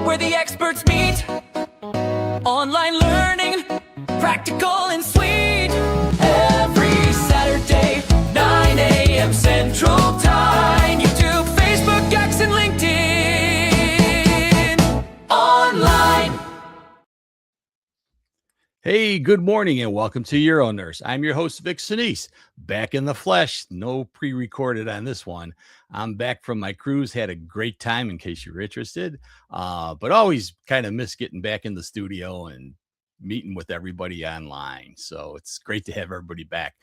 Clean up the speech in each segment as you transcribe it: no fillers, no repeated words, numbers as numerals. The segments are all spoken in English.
where the experts meet. Online learning, practical and sweet. Every Saturday, 9 a.m. Central Time. YouTube, Facebook, X, and LinkedIn. Online. Hey, good morning and welcome to Urinary. I'm your host, Vic Senese, back in the flesh. No pre-recorded on this one. I'm back from my cruise. Had a great time in case you're interested, but always kind of miss getting back in the studio and meeting with everybody online. So it's great to have everybody back.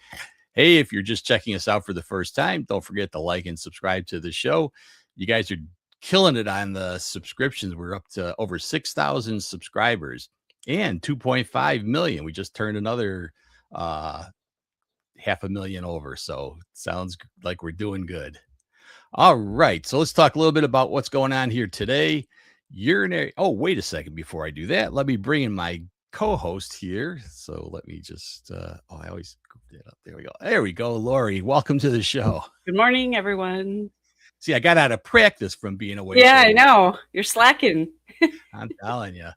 Hey, if you're just checking us out for the first time, don't forget to like and subscribe to the show. You guys are killing it on the subscriptions. We're up to over 6,000 subscribers. And 2.5 million. We just turned another 500,000 over. So it sounds like we're doing good. All right. So let's talk a little bit about what's going on here today. Urinary. Oh, wait a second. Before I do that, let me bring in my co-host here. So let me just, I always scoop that up. There we go. There we go. Lori, welcome to the show. Good morning, everyone. See, I got out of practice from being away. Yeah, I know. You're slacking. I'm telling you.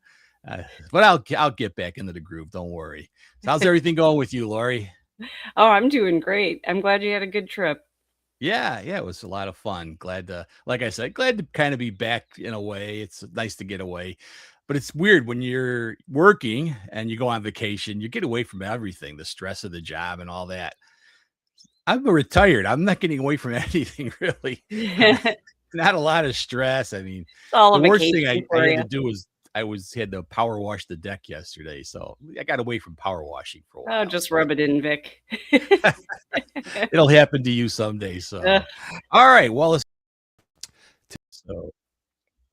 But I'll get back into the groove. Don't worry. So how's everything going with you, Lori? Oh, I'm doing great. I'm glad you had a good trip. Yeah, it was a lot of fun. Glad to, like I said, glad to kind of be back in a way. It's nice to get away. But it's weird when you're working and you go on vacation, you get away from everything, the stress of the job and all that. I'm retired. I'm not getting away from anything really. Not a lot of stress. I mean, the worst thing I had to do was had to power wash the deck yesterday, so I got away from power washing for a while. Oh, just rub it in, Vic. It'll happen to you someday. So, all right. Well, so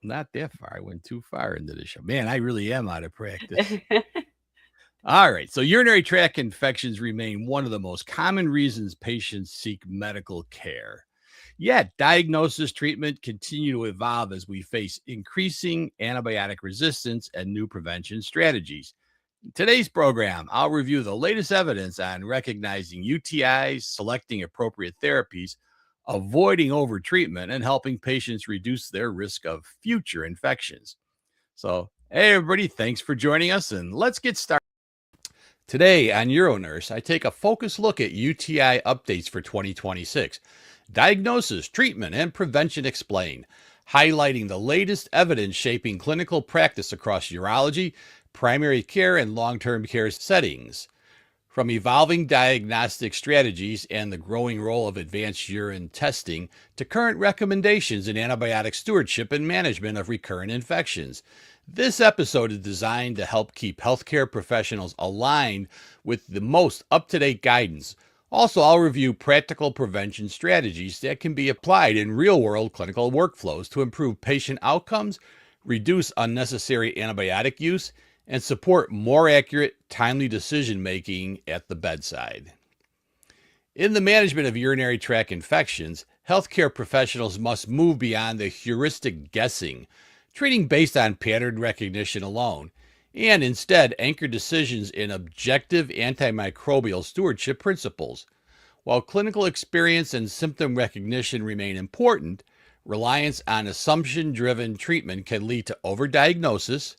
not that far. I went too far into the show. Man, I really am out of practice. All right. So urinary tract infections remain one of the most common reasons patients seek medical care. Yet, diagnosis treatment continue to evolve as we face increasing antibiotic resistance and new prevention strategies. In today's program, I'll review the latest evidence on recognizing UTIs, selecting appropriate therapies, avoiding overtreatment, and helping patients reduce their risk of future infections. So, hey, everybody, thanks for joining us, and let's get started. Today on Urinary, I take a focused look at UTI updates for 2026. Diagnosis, treatment, and prevention explained, highlighting the latest evidence shaping clinical practice across urology, primary care, and long-term care settings. From evolving diagnostic strategies and the growing role of advanced urine testing to current recommendations in antibiotic stewardship and management of recurrent infections. This episode is designed to help keep healthcare professionals aligned with the most up-to-date guidance. Also, I'll review practical prevention strategies that can be applied in real-world clinical workflows to improve patient outcomes, reduce unnecessary antibiotic use, and support more accurate, timely decision-making at the bedside. In the management of urinary tract infections, healthcare professionals must move beyond the heuristic guessing, treating based on pattern recognition alone, and instead anchor decisions in objective antimicrobial stewardship principles. While clinical experience and symptom recognition remain important, reliance on assumption-driven treatment can lead to overdiagnosis,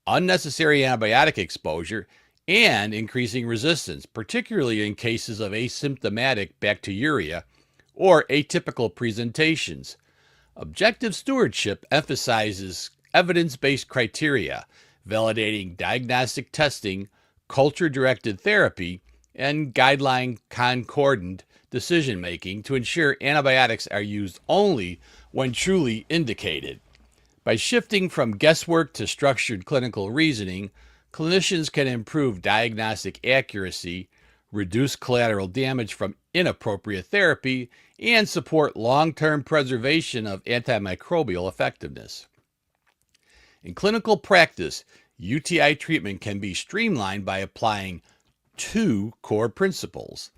unnecessary antibiotic exposure, and increasing resistance, particularly in cases of asymptomatic bacteriuria or atypical presentations. Objective stewardship emphasizes evidence-based criteria, validating diagnostic testing, culture-directed therapy, and guideline concordant decision-making to ensure antibiotics are used only when truly indicated. By shifting from guesswork to structured clinical reasoning, clinicians can improve diagnostic accuracy, reduce collateral damage from inappropriate therapy, and support long-term preservation of antimicrobial effectiveness. In clinical practice, UTI treatment can be streamlined by applying two core principles: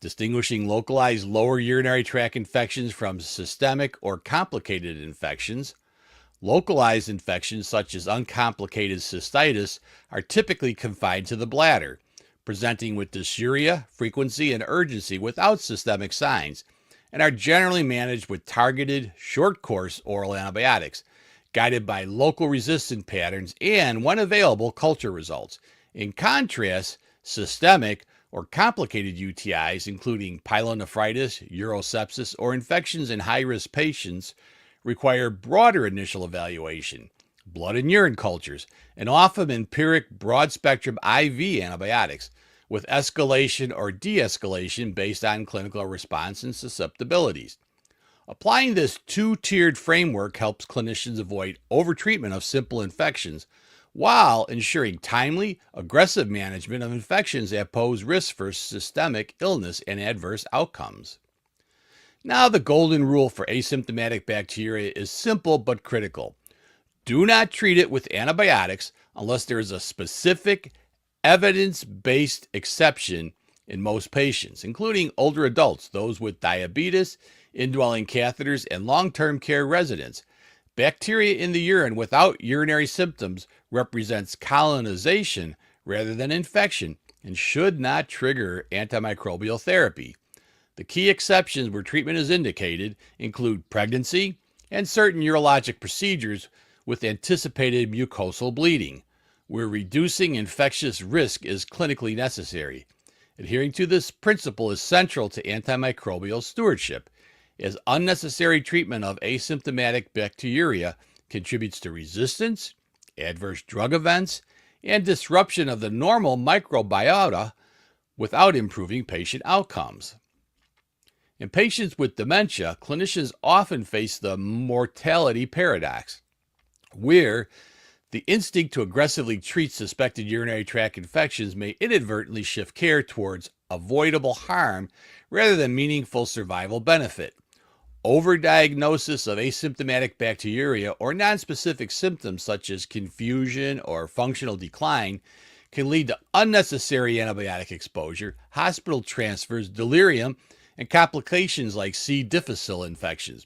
distinguishing localized lower urinary tract infections from systemic or complicated infections. Localized infections such as uncomplicated cystitis are typically confined to the bladder, presenting with dysuria, frequency, and urgency without systemic signs, and are generally managed with targeted, short-course oral antibiotics. guided by local resistant patterns and, when available, culture results. In contrast, systemic or complicated UTIs, including pyelonephritis, urosepsis, or infections in high-risk patients, require broader initial evaluation, blood and urine cultures, and often empiric broad-spectrum IV antibiotics, with escalation or de-escalation based on clinical response and susceptibilities. Applying this two-tiered framework helps clinicians avoid overtreatment of simple infections while ensuring timely, aggressive management of infections that pose risks for systemic illness and adverse outcomes. Now, the golden rule for asymptomatic bacteria is simple but critical. Do not treat it with antibiotics unless there is a specific, evidence-based exception in most patients, including older adults, those with diabetes, indwelling catheters, and long-term care residents. Bacteria in the urine without urinary symptoms represents colonization rather than infection and should not trigger antimicrobial therapy. The key exceptions where treatment is indicated include pregnancy and certain urologic procedures with anticipated mucosal bleeding, where reducing infectious risk is clinically necessary. Adhering to this principle is central to antimicrobial stewardship, as unnecessary treatment of asymptomatic bacteriuria contributes to resistance, adverse drug events, and disruption of the normal microbiota without improving patient outcomes. In patients with dementia, clinicians often face the mortality paradox, where the instinct to aggressively treat suspected urinary tract infections may inadvertently shift care towards avoidable harm rather than meaningful survival benefit. Overdiagnosis of asymptomatic bacteriuria or nonspecific symptoms such as confusion or functional decline can lead to unnecessary antibiotic exposure, hospital transfers, delirium, and complications like C. difficile infections,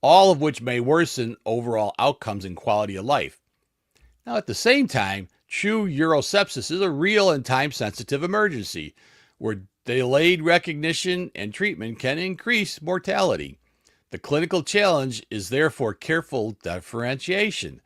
all of which may worsen overall outcomes and quality of life. Now, at the same time, true urosepsis is a real and time-sensitive emergency where delayed recognition and treatment can increase mortality. The clinical challenge is therefore careful differentiation,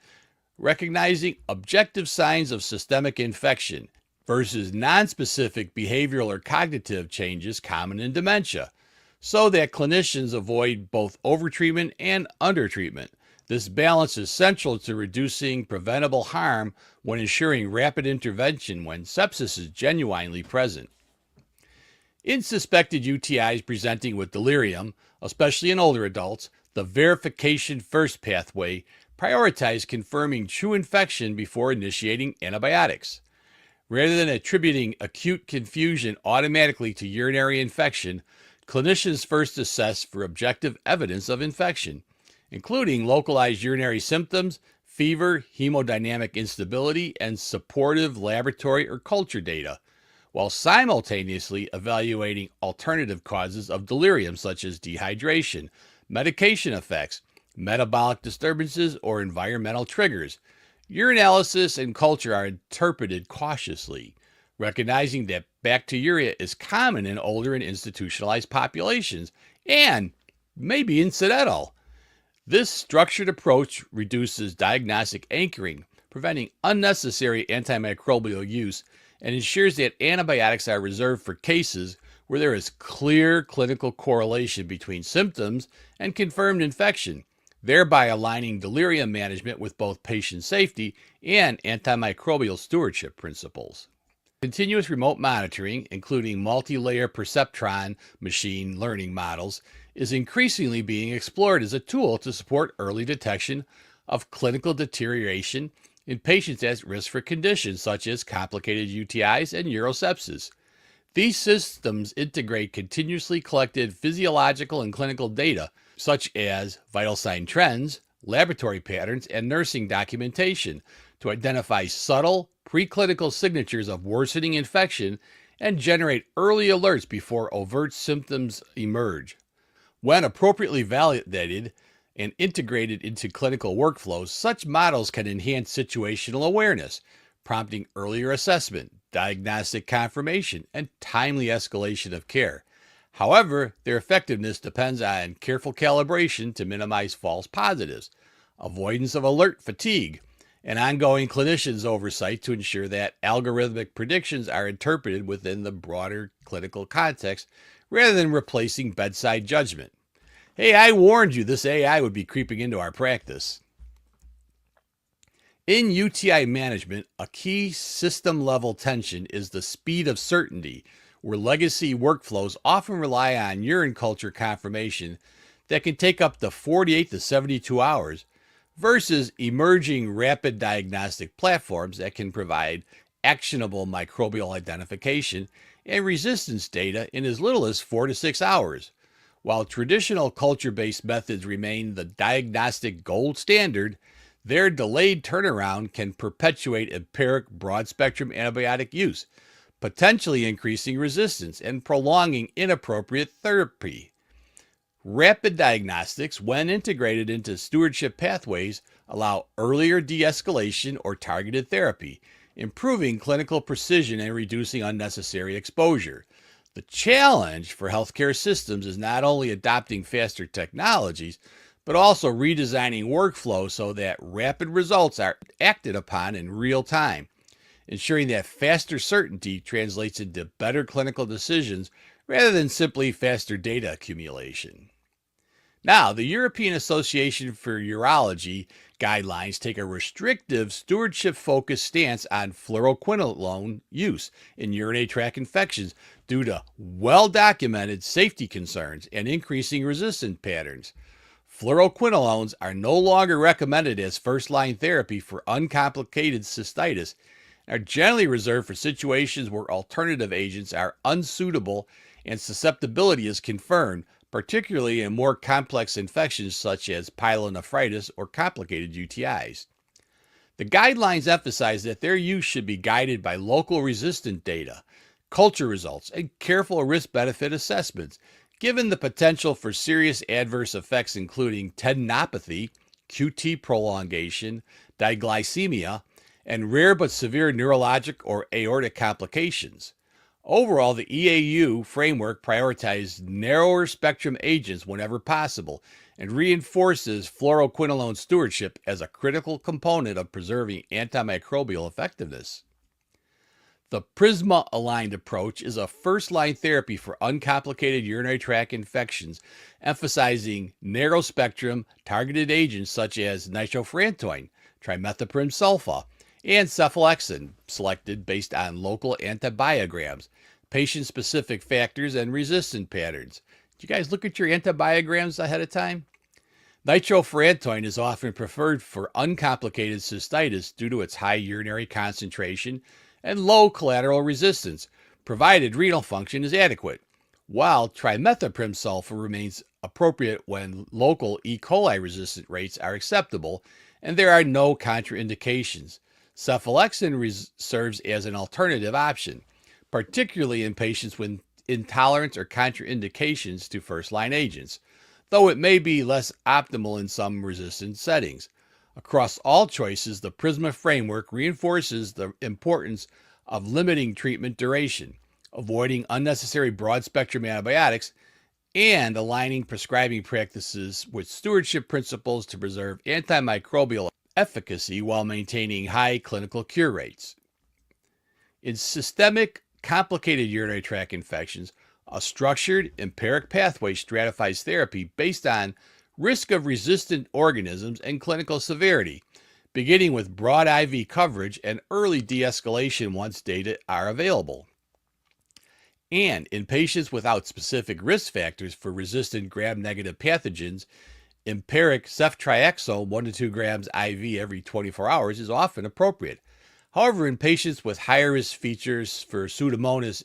recognizing objective signs of systemic infection versus nonspecific behavioral or cognitive changes common in dementia, so that clinicians avoid both overtreatment and undertreatment. This balance is central to reducing preventable harm when ensuring rapid intervention when sepsis is genuinely present. In suspected UTIs presenting with delirium, especially in older adults, the verification first pathway prioritizes confirming true infection before initiating antibiotics. Rather than attributing acute confusion automatically to urinary infection, clinicians first assess for objective evidence of infection, including localized urinary symptoms, fever, hemodynamic instability, and supportive laboratory or culture data, while simultaneously evaluating alternative causes of delirium such as dehydration, medication effects, metabolic disturbances, or environmental triggers. Urinalysis and culture are interpreted cautiously, recognizing that bacteriuria is common in older and institutionalized populations and may be incidental. This structured approach reduces diagnostic anchoring, preventing unnecessary antimicrobial use, and ensures that antibiotics are reserved for cases where there is clear clinical correlation between symptoms and confirmed infection, thereby aligning delirium management with both patient safety and antimicrobial stewardship principles. Continuous remote monitoring, including multi-layer perceptron machine learning models, is increasingly being explored as a tool to support early detection of clinical deterioration in patients at risk for conditions such as complicated UTIs and urosepsis. These systems integrate continuously collected physiological and clinical data, such as vital sign trends, laboratory patterns, and nursing documentation, to identify subtle preclinical signatures of worsening infection and generate early alerts before overt symptoms emerge. When appropriately validated and integrated into clinical workflows, such models can enhance situational awareness, prompting earlier assessment, diagnostic confirmation, and timely escalation of care. However, their effectiveness depends on careful calibration to minimize false positives. avoidance of alert fatigue, and ongoing clinicians' oversight to ensure that algorithmic predictions are interpreted within the broader clinical context rather than replacing bedside judgment. Hey, I warned you this AI would be creeping into our practice. In UTI management, a key system-level tension is the speed of certainty, where legacy workflows often rely on urine culture confirmation that can take up to 48 to 72 hours, versus emerging rapid diagnostic platforms that can provide actionable microbial identification and resistance data in as little as 4 to 6 hours. While traditional culture-based methods remain the diagnostic gold standard, their delayed turnaround can perpetuate empiric broad-spectrum antibiotic use, potentially increasing resistance and prolonging inappropriate therapy. Rapid diagnostics, when integrated into stewardship pathways, allow earlier de-escalation or targeted therapy, improving clinical precision and reducing unnecessary exposure. The challenge for healthcare systems is not only adopting faster technologies, but also redesigning workflows so that rapid results are acted upon in real time, ensuring that faster certainty translates into better clinical decisions rather than simply faster data accumulation. Now, the European Association for Urology guidelines take a restrictive, stewardship-focused stance on fluoroquinolone use in urinary tract infections due to well-documented safety concerns and increasing resistant patterns. Fluoroquinolones are no longer recommended as first-line therapy for uncomplicated cystitis and are generally reserved for situations where alternative agents are unsuitable and susceptibility is confirmed, particularly in more complex infections such as pyelonephritis or complicated UTIs. The guidelines emphasize that their use should be guided by local resistant data, culture results, and careful risk-benefit assessments, given the potential for serious adverse effects including tendinopathy, QT prolongation, diglycemia, and rare but severe neurologic or aortic complications. Overall, the EAU framework prioritizes narrower spectrum agents whenever possible and reinforces fluoroquinolone stewardship as a critical component of preserving antimicrobial effectiveness. The PRISMA-aligned approach is a first-line therapy for uncomplicated urinary tract infections, emphasizing narrow-spectrum targeted agents such as nitrofurantoin, trimethoprim sulfa, and cephalexin, selected based on local antibiograms, patient-specific factors, and resistant patterns. Did you guys look at your antibiograms ahead of time? Nitrofurantoin is often preferred for uncomplicated cystitis due to its high urinary concentration and low collateral resistance, provided renal function is adequate, while trimethoprim sulfa remains appropriate when local E. coli resistant rates are acceptable and there are no contraindications. Cephalexin serves as an alternative option, particularly in patients with intolerance or contraindications to first-line agents, though it may be less optimal in some resistant settings. Across all choices, the PRISMA framework reinforces the importance of limiting treatment duration, avoiding unnecessary broad-spectrum antibiotics, and aligning prescribing practices with stewardship principles to preserve antimicrobial efficacy while maintaining high clinical cure rates. In systemic, complicated urinary tract infections, a structured, empiric pathway stratifies therapy based on risk of resistant organisms and clinical severity, beginning with broad IV coverage and early de-escalation once data are available. And in patients without specific risk factors for resistant gram-negative pathogens, empiric ceftriaxone 1 to 2 grams IV every 24 hours is often appropriate. However, in patients with higher risk features for Pseudomonas,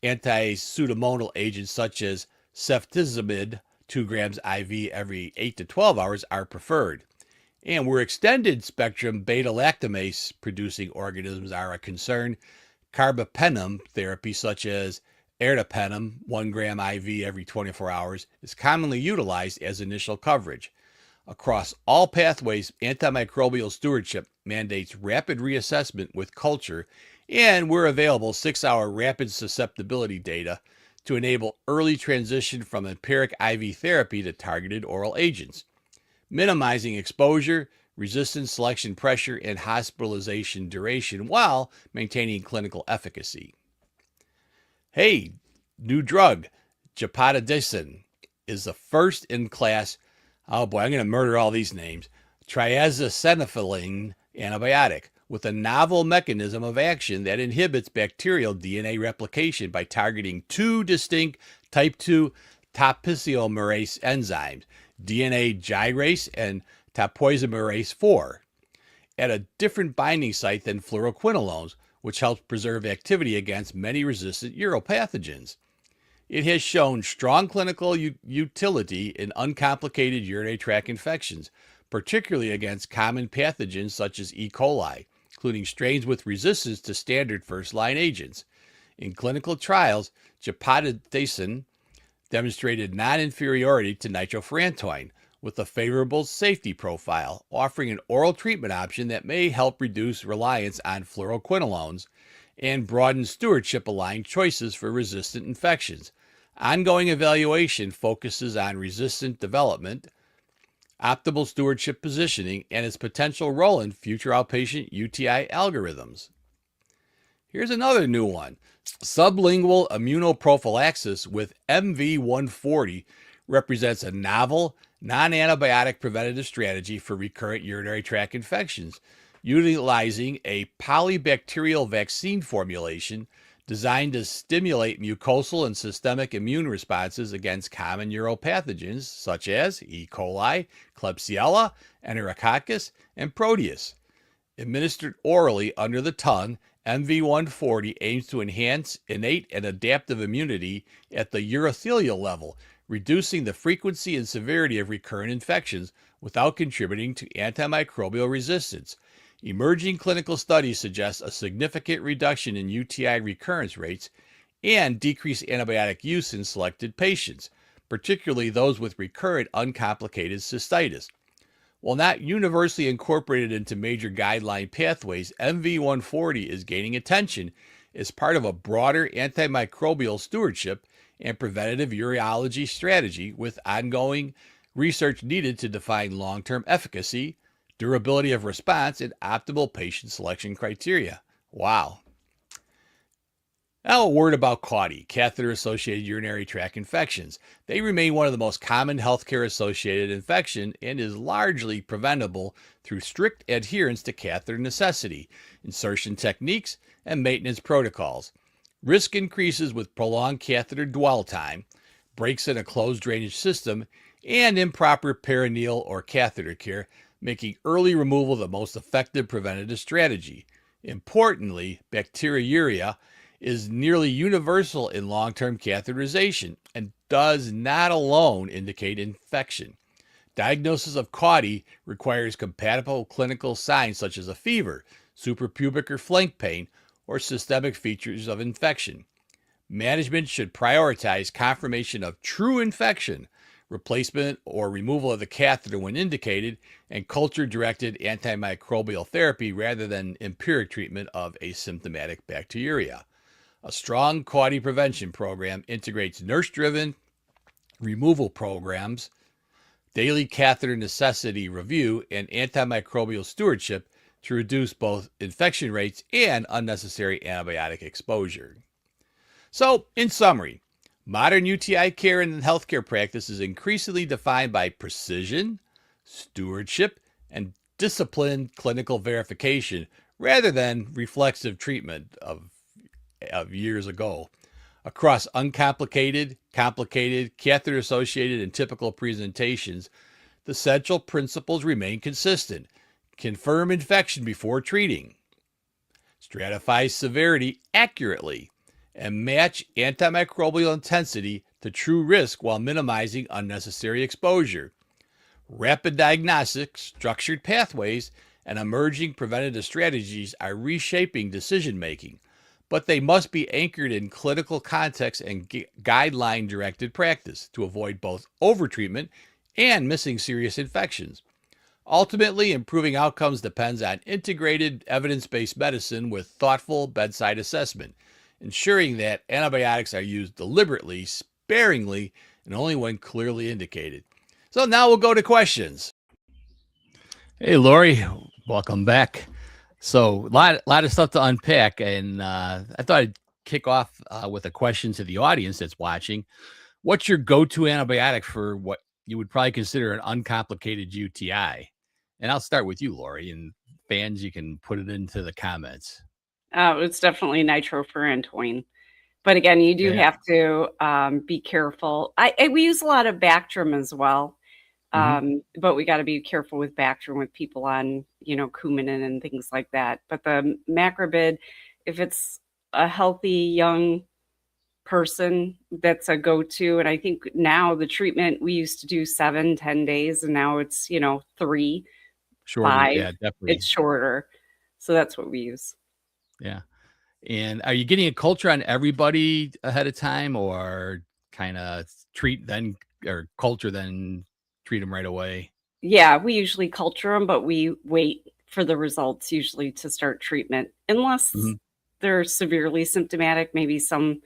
anti-pseudomonal agents such as ceftizimid 2 grams IV every 8 to 12 hours are preferred. And where extended spectrum beta-lactamase producing organisms are a concern, carbapenem therapy such as ertapenem 1 gram IV every 24 hours is commonly utilized as initial coverage. Across all pathways, antimicrobial stewardship mandates rapid reassessment with culture and, where available, 6-hour rapid susceptibility data to enable early transition from empiric IV therapy to targeted oral agents. minimizing exposure, resistance selection pressure, and hospitalization duration while maintaining clinical efficacy. Hey, new drug, gepotidacin, is the first in class, oh boy, I'm going to murder all these names, triazoxanofillin antibiotic with a novel mechanism of action that inhibits bacterial DNA replication by targeting two distinct type 2 topoisomerase enzymes, DNA gyrase and topoisomerase 4, at a different binding site than fluoroquinolones, which helps preserve activity against many resistant uropathogens. It has shown strong clinical utility in uncomplicated urinary tract infections, particularly against common pathogens such as E. coli, including strains with resistance to standard first-line agents. In clinical trials, gepotidacin demonstrated non-inferiority to nitrofurantoin with a favorable safety profile, offering an oral treatment option that may help reduce reliance on fluoroquinolones and broaden stewardship-aligned choices for resistant infections. Ongoing evaluation focuses on resistant development, optimal stewardship positioning, and its potential role in future outpatient UTI algorithms. Here's another new one. Sublingual immunoprophylaxis with MV140 represents a novel, non-antibiotic preventative strategy for recurrent urinary tract infections, utilizing a polybacterial vaccine formulation designed to stimulate mucosal and systemic immune responses against common uropathogens such as E. coli, Klebsiella, Enterococcus, and Proteus. Administered orally under the tongue, MV140 aims to enhance innate and adaptive immunity at the urothelial level, reducing the frequency and severity of recurrent infections without contributing to antimicrobial resistance. Emerging clinical studies suggest a significant reduction in UTI recurrence rates and decreased antibiotic use in selected patients, particularly those with recurrent uncomplicated cystitis. While not universally incorporated into major guideline pathways, MV140 is gaining attention as part of a broader antimicrobial stewardship and preventative urology strategy, with ongoing research needed to define long-term efficacy, durability of response, and optimal patient selection criteria. Wow. Now a word about CAUTI, catheter-associated urinary tract infections. They remain one of the most common healthcare-associated infections and is largely preventable through strict adherence to catheter necessity, insertion techniques, and maintenance protocols. Risk increases with prolonged catheter dwell time, breaks in a closed drainage system, and improper perineal or catheter care, making early removal the most effective preventative strategy. Importantly, bacteriuria is nearly universal in long-term catheterization and does not alone indicate infection. Diagnosis of CAUTI requires compatible clinical signs such as a fever, suprapubic or flank pain, or systemic features of infection. Management should prioritize confirmation of true infection, replacement or removal of the catheter when indicated, and culture-directed antimicrobial therapy rather than empiric treatment of asymptomatic bacteriuria. A strong CAUTI prevention program integrates nurse-driven removal programs, daily catheter necessity review, and antimicrobial stewardship to reduce both infection rates and unnecessary antibiotic exposure. So, in summary, modern UTI care and healthcare practice is increasingly defined by precision, stewardship, and disciplined clinical verification rather than reflexive treatment of years ago. Across uncomplicated, complicated, catheter-associated, and typical presentations, the central principles remain consistent. Confirm infection before treating, stratify severity accurately, and match antimicrobial intensity to true risk while minimizing unnecessary exposure. Rapid diagnostics, structured pathways, and emerging preventative strategies are reshaping decision-making, but they must be anchored in clinical context and guideline-directed practice to avoid both overtreatment and missing serious infections. Ultimately, improving outcomes depends on integrated evidence-based medicine with thoughtful bedside assessment, ensuring that antibiotics are used deliberately, sparingly, and only when clearly indicated. So now we'll go to questions. Hey, Lori, welcome back. So, lot of stuff to unpack, and I thought I'd kick off with a question to the audience that's watching. What's your go-to antibiotic for what you would probably consider an uncomplicated UTI? And I'll start with you, Lori, and fans, you can put it into the comments. It's definitely nitrofurantoin. But again, you do Yeah. have to be careful. We use a lot of Bactrim as well. Mhm. But we got to be careful with Bactrim with people on, Coumadin and things like that. But the macrobid, if it's a healthy young person, that's a go-to. And I think now the treatment, we used to do 7, 10 days, and now it's 3, Shorter. 5. Yeah, definitely. It's shorter. So that's what we use. Yeah. And are you getting a culture on everybody ahead of time, or kind of treat then or culture then treat them right away? Yeah, we usually culture them, but we wait for the results usually to start treatment, unless Mhm. they're severely symptomatic. Maybe some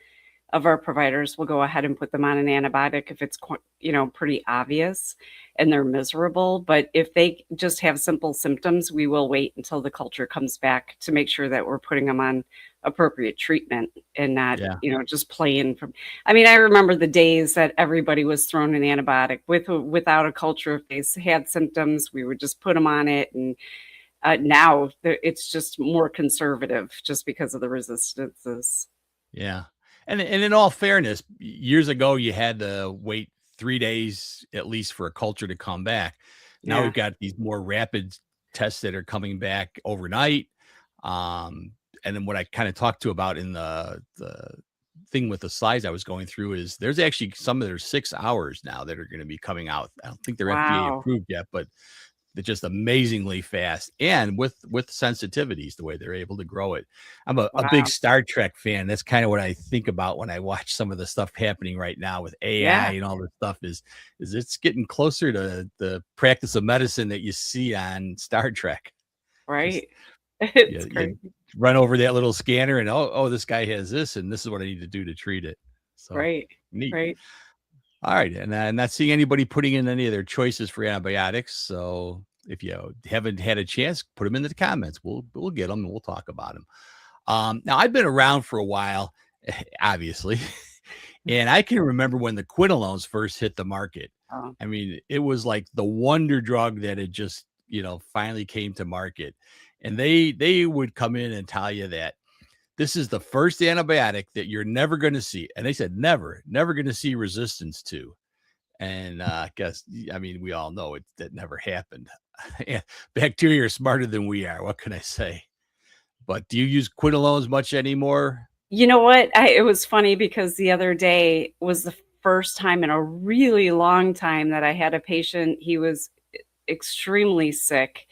of our providers will go ahead and put them on an antibiotic if it's pretty obvious and they're miserable. But if they just have simple symptoms, we will wait until the culture comes back to make sure that we're putting them on appropriate treatment and not Yeah. just playing from. I mean, I remember the days that everybody was thrown an antibiotic without a culture. If they had symptoms, we would just put them on it. And now it's just more conservative just because of the resistances. Yeah. And in all fairness, years ago you had to wait 3 days at least for a culture to come back. Now Yeah. we've got these more rapid tests that are coming back overnight. And then what I kind of talked to about in the thing with the slides I was going through is there's actually some that are 6 hours now that are going to be coming out. I don't think they're FDA Wow. approved yet, but they're just amazingly fast and with sensitivities, the way they're able to grow it. I'm a big Wow. Star Trek fan. That's kind of what I think about when I watch some of the stuff happening right now with AI Yeah. and all this stuff is it's getting closer to the practice of medicine that you see on Star Trek. Just Right. you, It's you crazy. run over that little scanner and this guy has this and this is what I need to do to treat it. So Right. neat. Right. All right, and I'm not seeing anybody putting in any of their choices for antibiotics. So if you haven't had a chance, put them in the comments. We'll get them and we'll talk about them. Now I've been around for a while, obviously, and I can remember when the quinolones first hit the market. Oh, I mean, it was like the wonder drug that had just finally came to market, and they would come in and tell you that this is the first antibiotic that you're never going to see, and they said never going to see resistance to. And I guess, I mean, we all know that never happened. Yeah, bacteria are smarter than we are. What can I say? But do you use quinolones much anymore? you know what? It was funny because the other day was the first time in a really long time that I had a patient. He was extremely sick.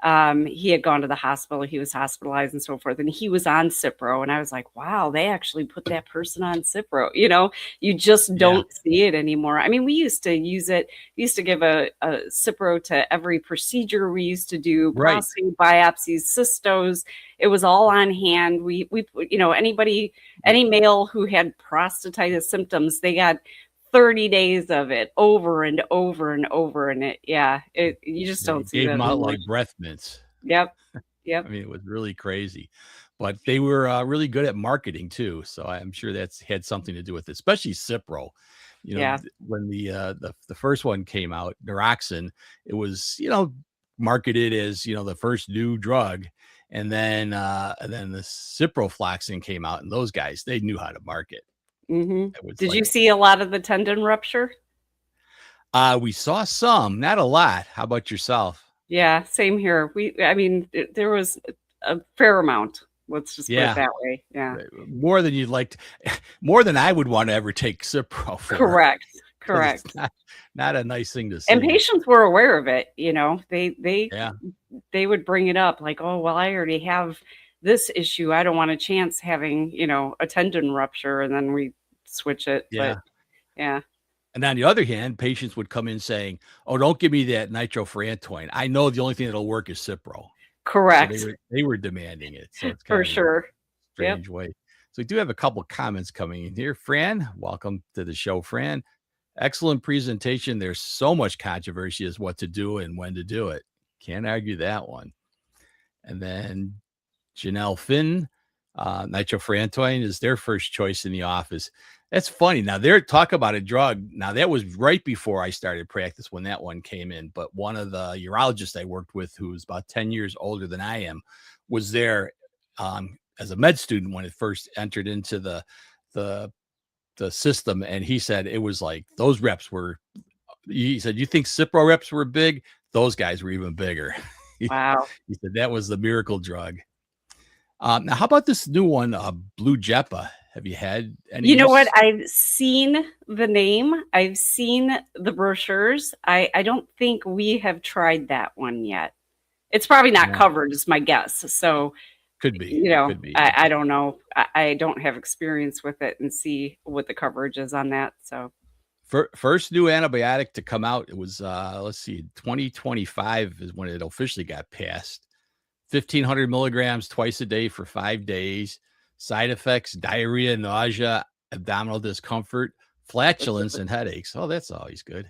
He had gone to the hospital, he was hospitalized and so forth, and he was on Cipro. And I was like, wow, they actually put that person on Cipro. You just Yeah, don't see it anymore. I mean, we used to use it, we used to give a Cipro to every procedure. We used to do right. prostate biopsies, cystos. It was all on hand. We any male who had prostatitis symptoms, they got 30 days of it over and over and over. And you just They don't see gave that them out anymore. like breath mints. Yep. I Yep. mean, it was really crazy, but they were really good at marketing too. So I'm sure that's had something to do with it, especially Cipro. Yeah. When the first one came out, Neuroxin, it was marketed as the first new drug, and then the ciprofloxacin came out, and those guys they knew how to market. It was Did like you see a lot of the tendon rupture? we saw some, not a lot. How about yourself? Yeah, same here. I mean, there was a fair amount. Let's just put it Yeah, that way. Yeah. more than you'd like to, more than I would want to ever take Cipro for, Correct. because it's Correct. not a nice thing to And see. patients were aware of it, you know. Yeah, They would bring it up like, "Oh, well, I already have this issue. I don't want a chance having, a tendon rupture," and then we switch it. But yeah. yeah. And on the other hand, patients would come in saying, "Oh, don't give me that nitrofurantoin. I know the only thing that'll work is Cipro." So Correct. they were demanding it. So it's For kind of a sure. Yep. strange way. So we do have a couple comments coming in here. Fran, welcome to the show, Fran. Excellent presentation. There's so much controversy as what to do and when to do it. Can't argue that one. And then Janelle Finn, nitrofurantoin is their first choice in the office. That's funny. Now they're talk about a drug. Now that was right before I started practice when that one came in. But one of the urologists I worked with, who was about 10 years older than I am, was there as a med student when it first entered into the system. And he said it was like those reps were. He said, "You think Cipro reps were big? Those guys were even bigger." Wow. He said that was the miracle drug. Now, how about this new one, Blue Jeppa? Have you had any? You know what? I've seen the name. I've seen the brochures. I don't think we have tried that one yet. It's probably not covered, is my guess. So could be. You know, could be. I don't know. I don't have experience with it and see what the coverage is on that. So first new antibiotic to come out, it was let's see, 2025 is when it officially got passed. 1,500 milligrams twice a day for 5 days. Side effects: diarrhea, nausea, abdominal discomfort, flatulence, and headaches. Oh, that's always good.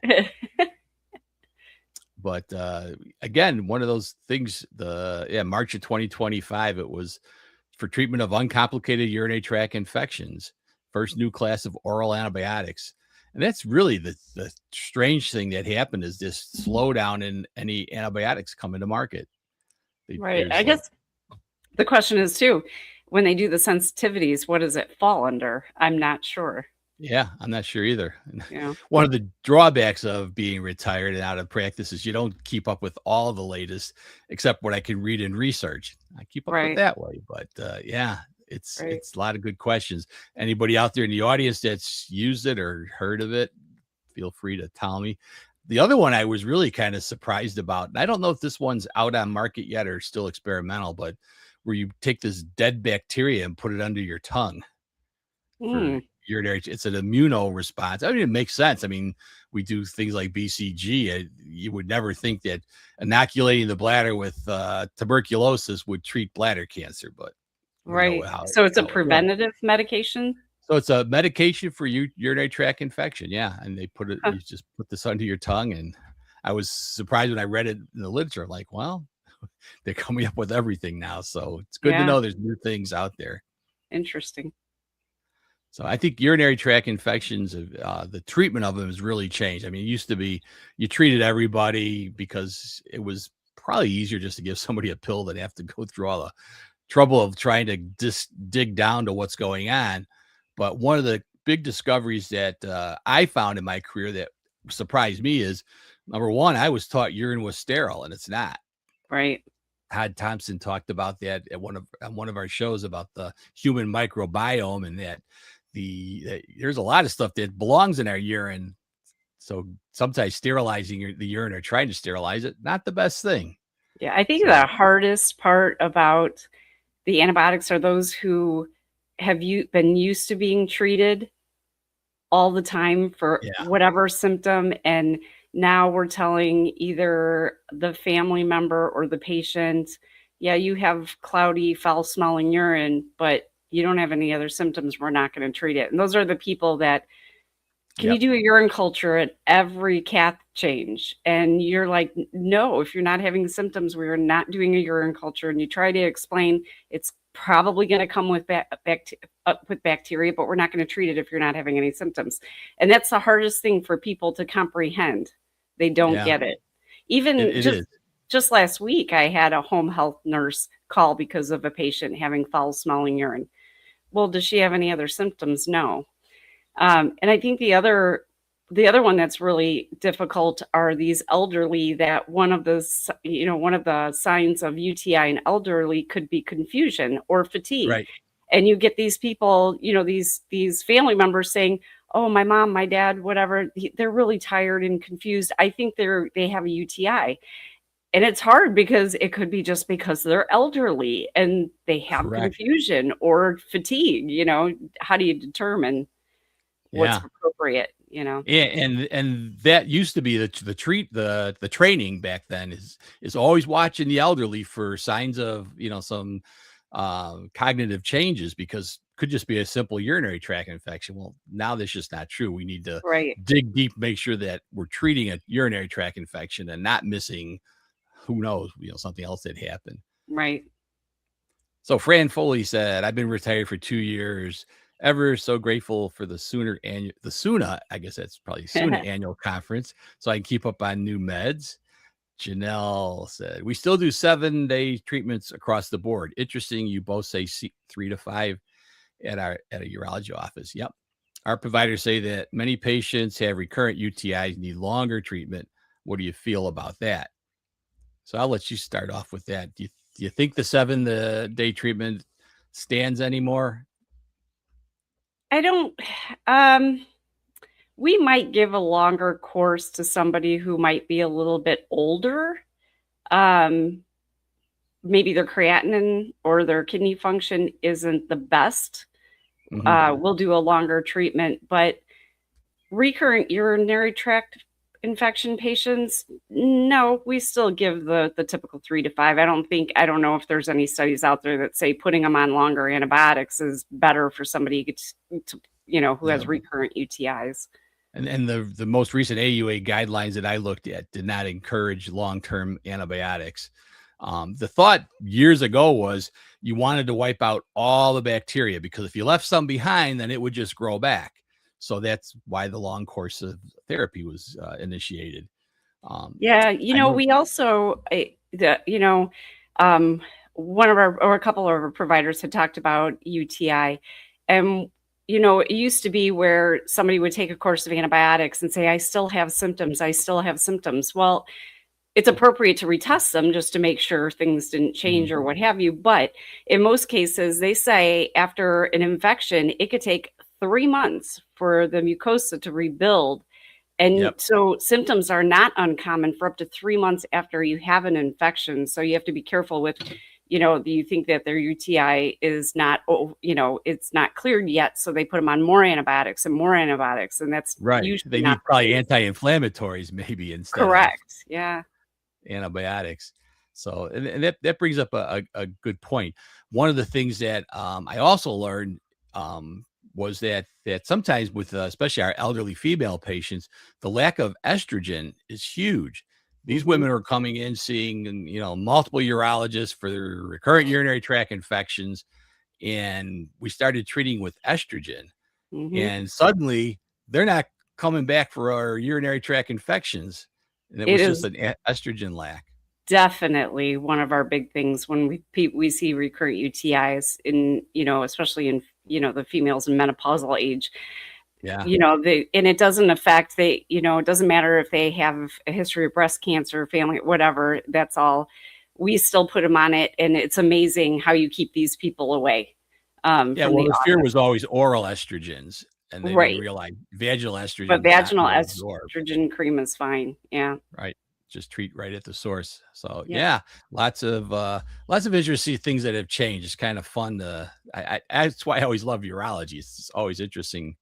But again, one of those things, March of 2025, it was for treatment of uncomplicated urinary tract infections. First new class of oral antibiotics. And that's really the strange thing that happened, is this slowdown in any antibiotics coming to market. Right. I guess the question is too, when they do the sensitivities, what does it fall under? I'm not sure. Yeah, I'm not sure either. Yeah. One of the drawbacks of being retired and out of practice is you don't keep up with all the latest, except what I can read in research. I keep up with that way, but it's a lot of good questions. Anybody out there in the audience that's used it or heard of it, feel free to tell me. The other one I was really kind of surprised about, and I don't know if this one's out on market yet or still experimental, but where you take this dead bacteria and put it under your tongue. For urinary, it's an immuno response. I mean, it makes sense. I mean, we do things like BCG. You would never think that inoculating the bladder with tuberculosis would treat bladder cancer, but so it's a preventative medication. So it's a medication for urinary tract infection. Yeah. And they put it, you just put this under your tongue. And I was surprised when I read it in the literature, like, well, they're coming up with everything now. So it's good to know there's new things out there. Interesting. So I think urinary tract infections, the treatment of them has really changed. I mean, it used to be you treated everybody because it was probably easier just to give somebody a pill than have to go through all the trouble of trying to dig down to what's going on. But one of the big discoveries that I found in my career that surprised me is, number one, I was taught urine was sterile, and it's not. Right. Todd Thompson talked about that at one of our shows about the human microbiome, and that there's a lot of stuff that belongs in our urine. So sometimes sterilizing the urine or trying to sterilize it, not the best thing. Yeah, I think the hardest part about the antibiotics are those who have been used to being treated all the time for whatever symptom, and now we're telling either the family member or the patient, yeah, you have cloudy, foul-smelling urine, but you don't have any other symptoms, we're not going to treat it. And those are the people that, can you do a urine culture at every cath change? And you're like, no, if you're not having symptoms, we are not doing a urine culture. And you try to explain it's probably going to come with bacteria, but we're not going to treat it if you're not having any symptoms. And that's the hardest thing for people to comprehend. They don't get it. Even just last week, I had a home health nurse call because of a patient having foul smelling urine. Well, does she have any other symptoms? No. And I think the other one that's really difficult are these elderly, that one of the signs of UTI in elderly could be confusion or fatigue. Right. And you get these people, these family members saying, oh, my mom, my dad, whatever, they're really tired and confused. I think they have a UTI. And it's hard because it could be just because they're elderly and they have confusion or fatigue. How do you determine what's appropriate? Yeah, and that used to be the training back then is always watching the elderly for signs of some cognitive changes, because could just be a simple urinary tract infection. Well, now that's just not true. We need to dig deep, make sure that we're treating a urinary tract infection and not missing who knows, something else had happened. Right. So Fran Foley said, I've been retired for 2 years. Ever so grateful for the SUNA, I guess that's probably SUNA annual conference, so I can keep up on new meds. Janelle said, we still do 7-day treatments across the board. Interesting. You both say 3 to 5 at a urology office. Yep. Our providers say that many patients have recurrent UTIs, need longer treatment. What do you feel about that? So I'll let you start off with that. Do you think the 7-day treatment stands anymore? I don't. We might give a longer course to somebody who might be a little bit older. Maybe their creatinine or their kidney function isn't the best. We'll do a longer treatment, but recurrent urinary tract infection patients, no, we still give the typical 3 to 5. I don't know if there's any studies out there that say putting them on longer antibiotics is better for somebody who has recurrent UTIs. And the most recent AUA guidelines that I looked at did not encourage long-term antibiotics. The thought years ago was you wanted to wipe out all the bacteria, because if you left some behind, then it would just grow back. So that's why the long course of therapy was initiated. We also, one of a couple of our providers had talked about UTI, and it used to be where somebody would take a course of antibiotics and say, I still have symptoms. Well, it's appropriate to retest them just to make sure things didn't change or what have you. But in most cases, they say after an infection, it could take 3 months for the mucosa to rebuild. And so symptoms are not uncommon for up to 3 months after you have an infection. So you have to be careful with, do you think that their UTI is not, it's not cleared yet. So they put them on more antibiotics. And that's right. Usually they need probably anti-inflammatories maybe instead. Correct. Yeah. Antibiotics. So, and that brings up a good point. One of the things that I also learned was that sometimes with especially our elderly female patients, the lack of estrogen is huge. These women are coming in seeing, multiple urologists for their recurrent urinary tract infections, and we started treating with estrogen, and suddenly they're not coming back for our urinary tract infections, and it was just an estrogen lack. Definitely one of our big things when we see recurrent UTIs in, especially in, the females in menopausal age. Yeah. And it doesn't affect it doesn't matter if they have a history of breast cancer, family, whatever, that's all. We still put them on it. And it's amazing how you keep these people away. The fear was always oral estrogens, and they didn't realize vaginal estrogen. But vaginal estrogen cream is fine. Yeah. Right. Just treat right at the source. So lots of interesting things that have changed. It's kind of fun to. That's why I always love urology. It's always interesting.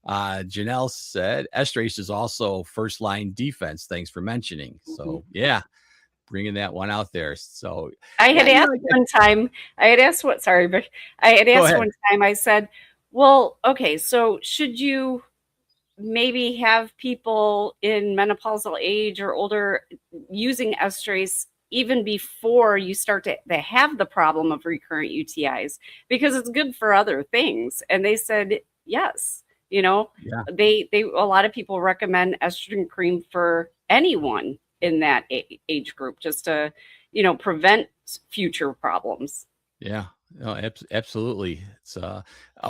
Janelle said estrase is also first line defense. Thanks for mentioning. So bringing that one out there. So I had asked one time. I asked one time. I said, "Well, okay, so should you maybe have people in menopausal age or older using estrase even before you start to have the problem of recurrent UTIs, because it's good for other things?" And they said yes. A lot of people recommend estrogen cream for anyone in that age group, just to prevent future problems. Absolutely. It's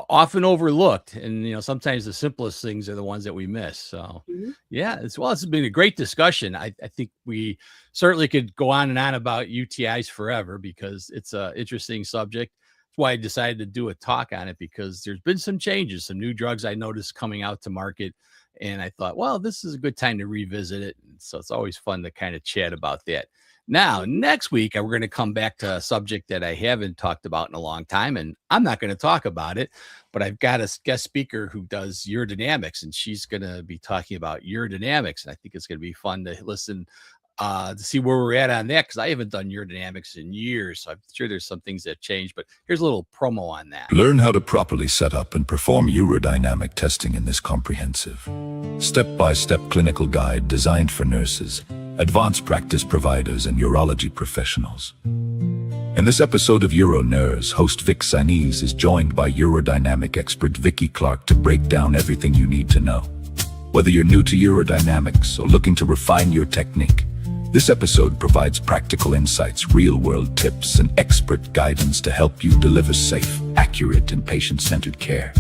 often overlooked, and sometimes the simplest things are the ones that we miss. So it's been a great discussion. I think we certainly could go on and on about UTIs forever, because it's an interesting subject. That's why I decided to do a talk on it, because there's been some changes, some new drugs I noticed coming out to market, and I thought, well, this is a good time to revisit it. So it's always fun to kind of chat about that. Now, next week, we're going to come back to a subject that I haven't talked about in a long time, and I'm not going to talk about it, but I've got a guest speaker who does urodynamics, and she's going to be talking about urodynamics, and I think it's going to be fun to listen to see where we're at on that, because I haven't done urodynamics in years, so I'm sure there's some things that changed, but here's a little promo on that. Learn how to properly set up and perform urodynamic testing in this comprehensive, step-by-step clinical guide designed for nurses advanced practice providers, and urology professionals. In this episode of Urinary, host Vic Senese is joined by urodynamic expert Vicky Clark to break down everything you need to know. Whether you're new to urodynamics or looking to refine your technique, this episode provides practical insights, real-world tips, and expert guidance to help you deliver safe, accurate, and patient-centered care.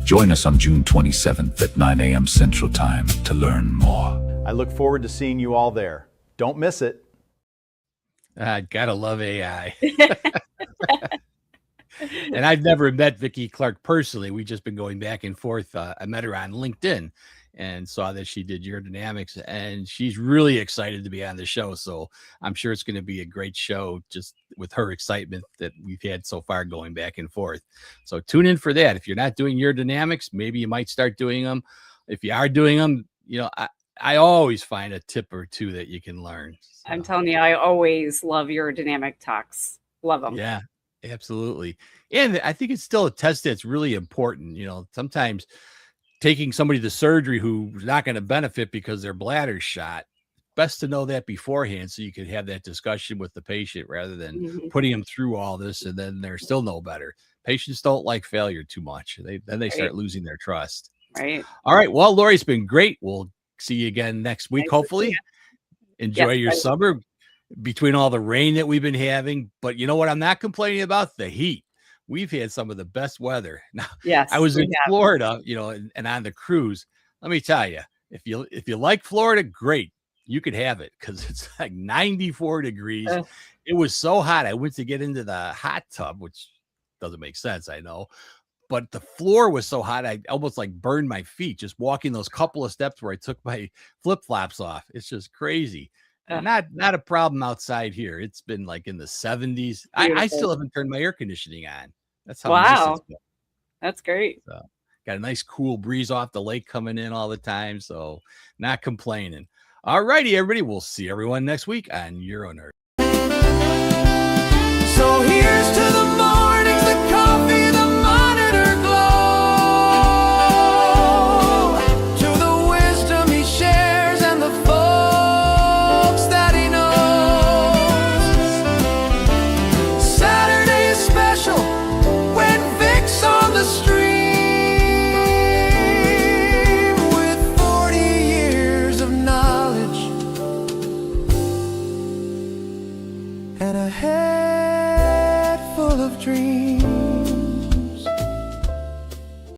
Join us on June 27th at 9 a.m. Central Time to learn more. I look forward to seeing you all there. Don't miss it. I gotta love AI. And I've never met Vicky Clark personally. We've just been going back and forth. I met her on LinkedIn and saw that she did urodynamics, and she's really excited to be on the show. So I'm sure it's going to be a great show just with her excitement that we've had so far going back and forth. So tune in for that. If you're not doing urodynamics, maybe you might start doing them. If you are doing them, I always find a tip or two that you can learn. So. I'm telling you, I always love urodynamic talks. Love them. Yeah, absolutely. And I think it's still a test that's really important. Sometimes taking somebody to surgery who's not going to benefit because their bladder's shot, best to know that beforehand so you can have that discussion with the patient rather than putting them through all this and then they're still no better. Patients don't like failure too much. They start losing their trust. Right. All right. Well, Lori, it's been great. We'll see you again next week, hopefully. Enjoy your summer between all the rain that we've been having. But you know what? I'm not complaining about the heat. We've had some of the best weather. Now, yes, I was in Florida, and on the cruise. Let me tell you, if you like Florida, great. You could have it because it's like 94 degrees. It was so hot. I went to get into the hot tub, which doesn't make sense, I know. But the floor was so hot, I almost like burned my feet just walking those couple of steps where I took my flip-flops off. It's just crazy. Not a problem outside here. It's been like in the 70s. I still haven't turned my air conditioning on. That's how nice it's been. That's great. So, got a nice cool breeze off the lake coming in all the time. So not complaining. All righty, everybody. We'll see everyone next week on Urinary. So here